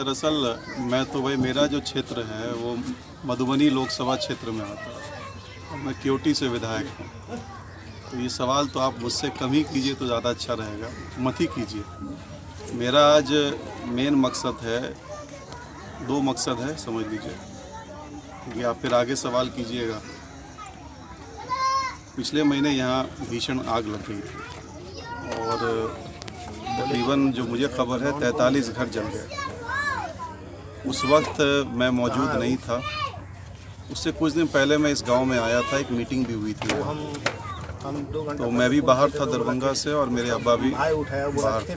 दरअसल मैं तो भाई मेरा जो क्षेत्र है वो मधुबनी लोकसभा क्षेत्र में आता है और मैं केवटी से विधायक हूँ। तो ये सवाल तो आप मुझसे कम ही कीजिए तो ज़्यादा अच्छा रहेगा, मत ही कीजिए। मेरा आज मेन मकसद है, दो मकसद है समझ लीजिए, क्योंकि आप फिर आगे सवाल कीजिएगा। पिछले महीने यहाँ भीषण आग लग गई थी और तकरीबन जो मुझे खबर है 43 घर जल गए। उस वक्त मैं मौजूद नहीं था। उससे कुछ दिन पहले मैं इस गांव में आया था, एक मीटिंग भी हुई थी। तो मैं भी बाहर था दरभंगा से और मेरे अब्बा भी बाहर थे।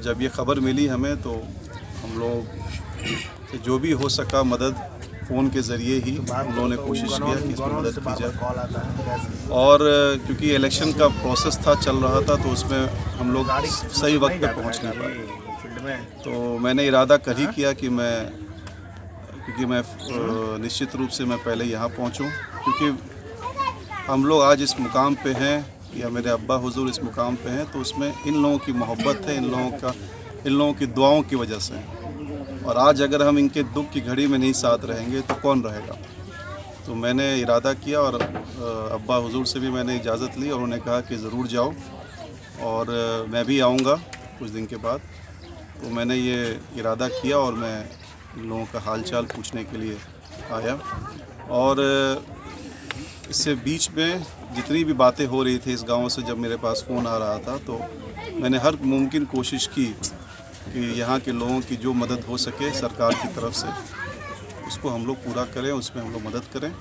जब ये खबर मिली हमें तो हम लोग जो भी हो सका मदद फ़ोन के ज़रिए ही हम लोगों ने कोशिश किया कि इसमें मदद की जाए। और क्योंकि इलेक्शन का प्रोसेस था, चल रहा था, तो उसमें हम लोग सही वक्त पे पहुंच नहीं पाए। तो मैंने इरादा कर ही किया कि क्योंकि मैं निश्चित रूप से मैं पहले यहाँ पहुँचूँ, क्योंकि हम लोग आज इस मुकाम पे हैं या मेरे अब्बा हुजूर इस मुकाम पे हैं, तो उसमें इन लोगों की मोहब्बत है, इन लोगों की दुआओं की वजह से। और आज अगर हम इनके दुख की घड़ी में नहीं साथ रहेंगे तो कौन रहेगा। तो मैंने इरादा किया और अब्बा हुजूर से भी मैंने इजाज़त ली और उन्होंने कहा कि ज़रूर जाओ और मैं भी आऊँगा कुछ दिन के बाद। तो मैंने ये इरादा किया और मैं इन लोगों का हाल चाल पूछने के लिए आया। और इससे बीच में जितनी भी बातें हो रही थी इस गांव से, जब मेरे पास फ़ोन आ रहा था तो मैंने हर मुमकिन कोशिश की कि यहाँ के लोगों की जो मदद हो सके सरकार की तरफ से उसको हम लोग पूरा करें, उसमें हम लोग मदद करें।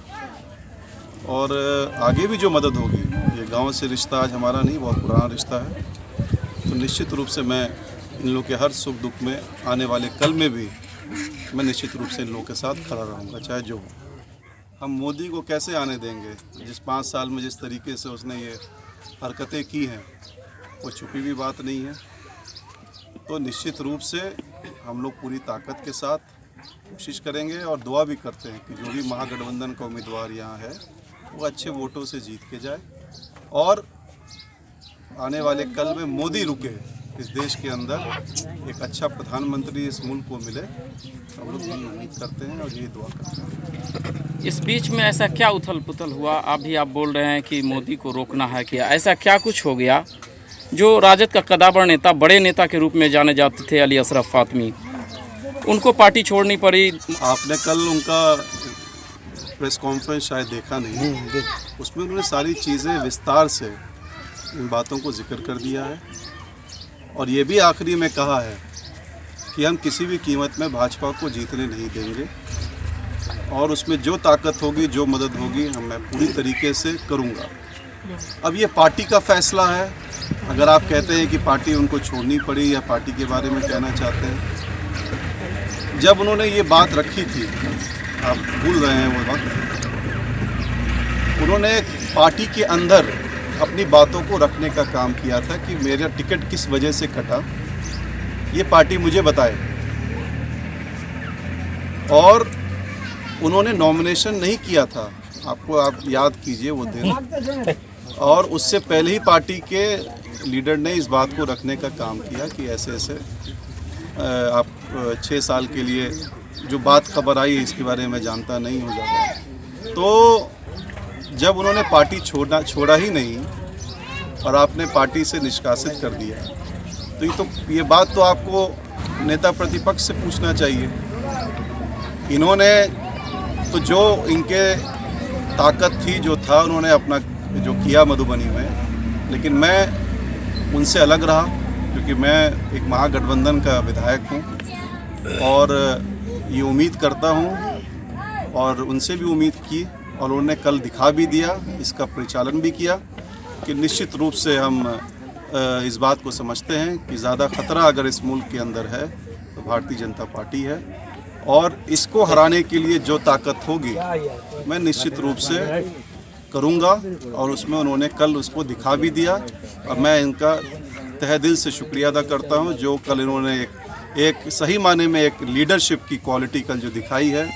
और आगे भी जो मदद होगी, ये गांव से रिश्ता आज हमारा नहीं, बहुत पुराना रिश्ता है। तो निश्चित रूप से मैं इन लोगों के हर सुख दुख में, आने वाले कल में भी मैं निश्चित रूप से इन लोगों के साथ खड़ा रहूँगा, चाहे जो हो। हम मोदी को कैसे आने देंगे, जिस 5 साल में जिस तरीके से उसने ये हरकतें की हैं, वो छुपी भी बात नहीं है। तो निश्चित रूप से हम लोग पूरी ताकत के साथ कोशिश करेंगे और दुआ भी करते हैं कि जो भी महागठबंधन का उम्मीदवार यहाँ है वो अच्छे वोटों से जीत के जाए और आने वाले कल में मोदी रुके इस देश के अंदर, एक अच्छा प्रधानमंत्री इस मुल्क को मिले। हम लोग यही उम्मीद करते हैं और यही दुआ करते हैं। इस बीच में ऐसा क्या उथल पुथल हुआ? आप बोल रहे हैं कि मोदी को रोकना है, क्या ऐसा क्या कुछ हो गया जो राजद का कदावर नेता, बड़े नेता के रूप में जाने जाते थे अली अशरफ फातमी, उनको पार्टी छोड़नी पड़ी? आपने कल उनका प्रेस कॉन्फ्रेंस शायद देखा नहीं, उसमें उन्होंने सारी चीज़ें विस्तार से इन बातों को जिक्र कर दिया है। और ये भी आखिरी में कहा है कि हम किसी भी कीमत में भाजपा को जीतने नहीं देंगे और उसमें जो ताकत होगी, जो मदद होगी, मैं पूरी तरीके से करूँगा। अब ये पार्टी का फैसला है। अगर आप कहते हैं कि पार्टी उनको छोड़नी पड़ी या पार्टी के बारे में कहना चाहते हैं, जब उन्होंने ये बात रखी थी, आप भूल रहे हैं वो वक्त, उन्होंने पार्टी के अंदर अपनी बातों को रखने का काम किया था कि मेरा टिकट किस वजह से कटा, ये पार्टी मुझे बताए। और उन्होंने नॉमिनेशन नहीं किया था, आप याद कीजिए वो दिन। और उससे पहले ही पार्टी के लीडर ने इस बात को रखने का काम किया कि ऐसे ऐसे आप 6 साल के लिए, जो बात खबर आई इसके बारे में जानता नहीं हूँ ज़्यादा। तो जब उन्होंने पार्टी छोड़ा ही नहीं और आपने पार्टी से निष्कासित कर दिया, तो ये बात तो आपको नेता प्रतिपक्ष से पूछना चाहिए। इन्होंने तो जो इनके ताकत थी, जो था, उन्होंने अपना जो किया मधुबनी में, लेकिन मैं उनसे अलग रहा क्योंकि मैं एक महागठबंधन का विधायक हूं और ये उम्मीद करता हूं और उनसे भी उम्मीद की और उन्होंने कल दिखा भी दिया, इसका परिचालन भी किया कि निश्चित रूप से हम इस बात को समझते हैं कि ज़्यादा ख़तरा अगर इस मुल्क के अंदर है तो भारतीय जनता पार्टी है और इसको हराने के लिए जो ताकत होगी मैं निश्चित रूप से करूंगा और उसमें उन्होंने कल उसको दिखा भी दिया। और मैं इनका तहे दिल से शुक्रिया अदा करता हूं, जो कल इन्होंने एक सही माने में एक लीडरशिप की क्वालिटी कल जो दिखाई है।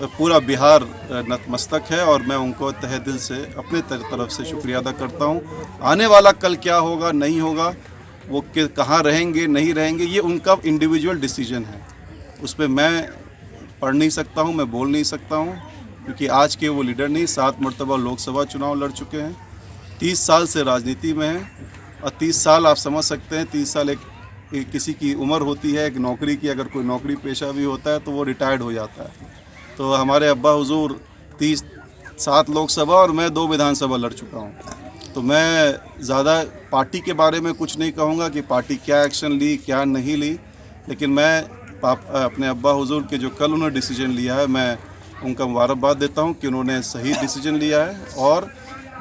पूरा बिहार नतमस्तक है और मैं उनको तहे दिल से अपने तरफ से शुक्रिया अदा करता हूं। आने वाला कल क्या होगा नहीं होगा वो कहाँ रहेंगे नहीं रहेंगे ये उनका इंडिविजुअल डिसीजन है, उस पर मैं पढ़ नहीं सकता हूँ, मैं बोल नहीं सकता हूँ, क्योंकि आज के वो लीडर नहीं, 7 मरतबा लोकसभा चुनाव लड़ चुके हैं, 30 साल से राजनीति में हैं, और 30 साल आप समझ सकते हैं, 30 साल एक किसी की उम्र होती है, एक नौकरी की, अगर कोई नौकरी पेशा भी होता है तो वो रिटायर्ड हो जाता है। तो हमारे अब्बा हुजूर 7 लोकसभा और मैं 2 विधानसभा लड़ चुका हूँ, तो मैं ज़्यादा पार्टी के बारे में कुछ नहीं कहूँगा कि पार्टी क्या एक्शन ली क्या नहीं ली, लेकिन मैं अपने अब्बा हुजूर के जो कल उन्होंने डिसीजन लिया है, मैं उनका मुबारकबाद देता हूँ कि उन्होंने सही डिसीजन लिया है, और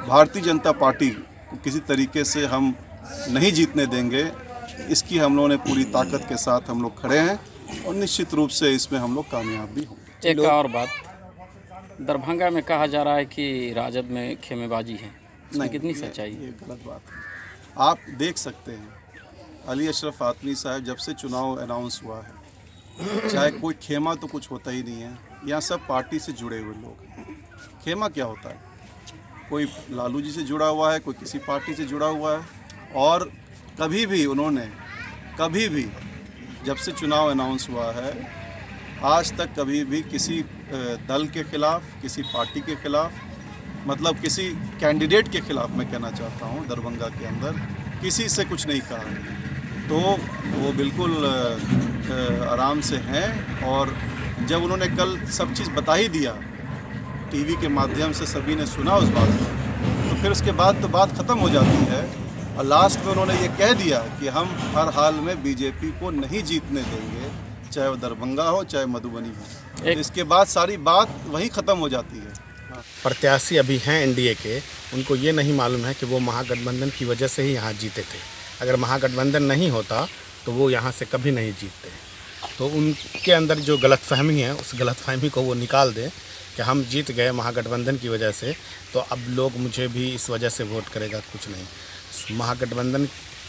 भारतीय जनता पार्टी को किसी तरीके से हम नहीं जीतने देंगे, इसकी हम लोगों ने पूरी ताकत के साथ हम लोग खड़े हैं, और निश्चित रूप से इसमें हम लोग कामयाब भी होंगे। एक और बात, दरभंगा में कहा जा रहा है कि राजद में खेमेबाजी है, इसमें कितनी सच्चाई है? ये गलत बात है। आप देख सकते हैं अली अशरफ फातमी साहब जब से चुनाव अनाउंस हुआ है, चाहे कोई खेमा तो कुछ होता ही नहीं है, यहाँ सब पार्टी से जुड़े हुए लोग हैं। खेमा क्या होता है? कोई लालू जी से जुड़ा हुआ है, कोई किसी पार्टी से जुड़ा हुआ है, और कभी भी उन्होंने जब से चुनाव अनाउंस हुआ है आज तक कभी भी किसी दल के खिलाफ, किसी पार्टी के खिलाफ, मतलब किसी कैंडिडेट के खिलाफ, मैं कहना चाहता हूँ, दरभंगा के अंदर किसी से कुछ नहीं कहा है। तो वो बिल्कुल आराम से हैं, और जब उन्होंने कल सब चीज़ बता ही दिया, टीवी के माध्यम से सभी ने सुना उस बात को, तो फिर उसके बाद तो बात ख़त्म हो जाती है, और लास्ट में उन्होंने ये कह दिया कि हम हर हाल में बीजेपी को नहीं जीतने देंगे, चाहे वो दरभंगा हो चाहे मधुबनी हो। तो इसके बाद सारी बात वहीं ख़त्म हो जाती है। प्रत्याशी अभी हैं एनडीए के, उनको ये नहीं मालूम है कि वो महागठबंधन की वजह से ही यहाँ जीते थे। अगर महागठबंधन नहीं होता तो वो यहाँ से कभी नहीं जीतते। तो उनके अंदर जो गलतफहमी है, उस गलतफहमी को वो निकाल दें कि हम जीत गए महागठबंधन की वजह से, तो अब लोग मुझे भी इस वजह से वोट करेगा, कुछ नहीं। महागठबंधन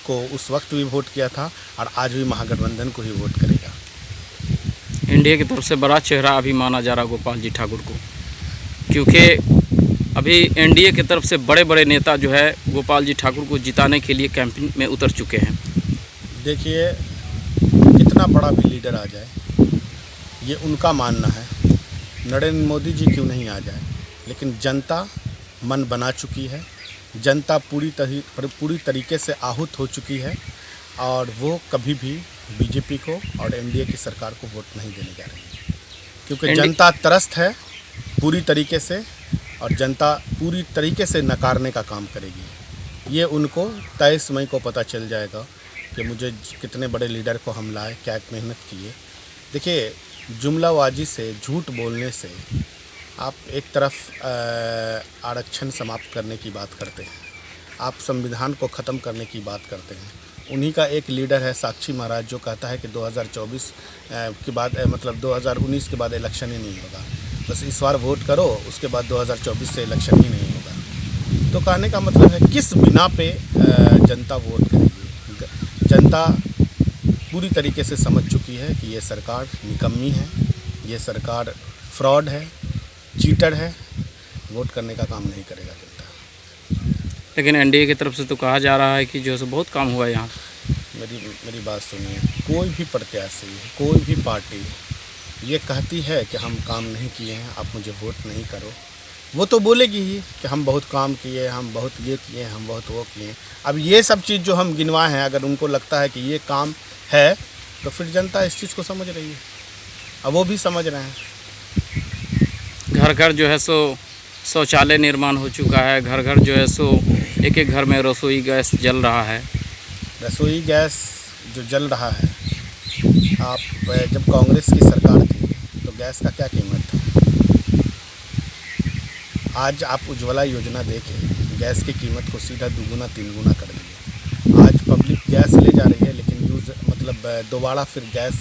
को उस वक्त भी वोट किया था और आज भी महागठबंधन को ही वोट करेगा। एनडीए की तरफ से बड़ा चेहरा अभी माना जा रहा गोपाल जी ठाकुर को, क्योंकि अभी एनडीए की तरफ से बड़े बड़े नेता जो है गोपाल जी ठाकुर को जिताने के लिए कैंपेन में उतर चुके हैं। देखिए, कितना बड़ा भी लीडर आ जाए, ये उनका मानना है, नरेंद्र मोदी जी क्यों नहीं आ जाए, लेकिन जनता मन बना चुकी है, जनता पूरी तरीके से आहूत हो चुकी है, और वो कभी भी बीजेपी को और एनडीए की सरकार को वोट नहीं देने जा रही है, क्योंकि जनता त्रस्त है पूरी तरीके से, और जनता पूरी तरीके से नकारने का काम करेगी। ये उनको 23 मई को पता चल जाएगा कि मुझे कितने बड़े लीडर को हम लाए, क्या मेहनत किए। देखिए, जुमलाबाजी से, झूठ बोलने से आप एक तरफ आरक्षण समाप्त करने की बात करते हैं, आप संविधान को ख़त्म करने की बात करते हैं। उन्हीं का एक लीडर है साक्षी महाराज, जो कहता है कि 2024 के बाद, मतलब 2019 के बाद इलेक्शन ही नहीं होगा, बस इस बार वोट करो, उसके बाद 2024 से इलेक्शन ही नहीं होगा। तो कहने का मतलब है किस बिना पे जनता वोट करेगी। जनता पूरी तरीके से समझ चुकी है कि ये सरकार निकम्मी है, ये सरकार फ्रॉड है, चीटर है, वोट करने का काम नहीं करेगा जनता। लेकिन एनडीए की तरफ से तो कहा जा रहा है कि जो है बहुत काम हुआ है यहाँ। मेरी बात सुनिए, कोई भी प्रत्याशी, कोई भी पार्टी ये कहती है कि हम काम नहीं किए हैं, आप मुझे वोट नहीं करो, वो तो बोलेगी ही कि हम बहुत काम किए, हम बहुत ये किए, हम बहुत वो किए। अब ये सब चीज़ जो हम गिनवाए हैं, अगर उनको लगता है कि ये काम है, तो फिर जनता इस चीज़ को समझ रही है, अब वो भी समझ रहे हैं। घर घर जो है सो शौचालय निर्माण हो चुका है, घर घर जो है सो एक एक घर में रसोई गैस जल रहा है। रसोई गैस जो जल रहा है, आप जब कांग्रेस की सरकार थी तो गैस का क्या कीमत था? आज आप उज्ज्वला योजना देखें, गैस की कीमत को सीधा 2 गुना 3 गुना कर दिए। आज पब्लिक गैस ले जा रही है, लेकिन दोबारा फिर गैस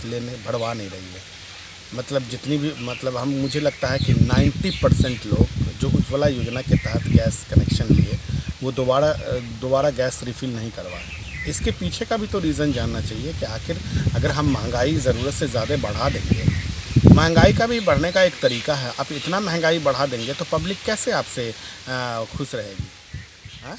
भरवा नहीं रही है। मतलब जितनी भी, मतलब मुझे लगता है कि 90% लोग जो उज्ज्वला योजना के तहत गैस कनेक्शन लिए, वो दोबारा गैस रिफ़िल नहीं करवाए। इसके पीछे का भी तो रीज़न जानना चाहिए कि आखिर अगर हम महंगाई ज़रूरत से ज़्यादा बढ़ा देंगे, महंगाई का भी बढ़ने का एक तरीका है, आप इतना महंगाई बढ़ा देंगे तो पब्लिक कैसे आपसे खुश रहेगी? हाँ?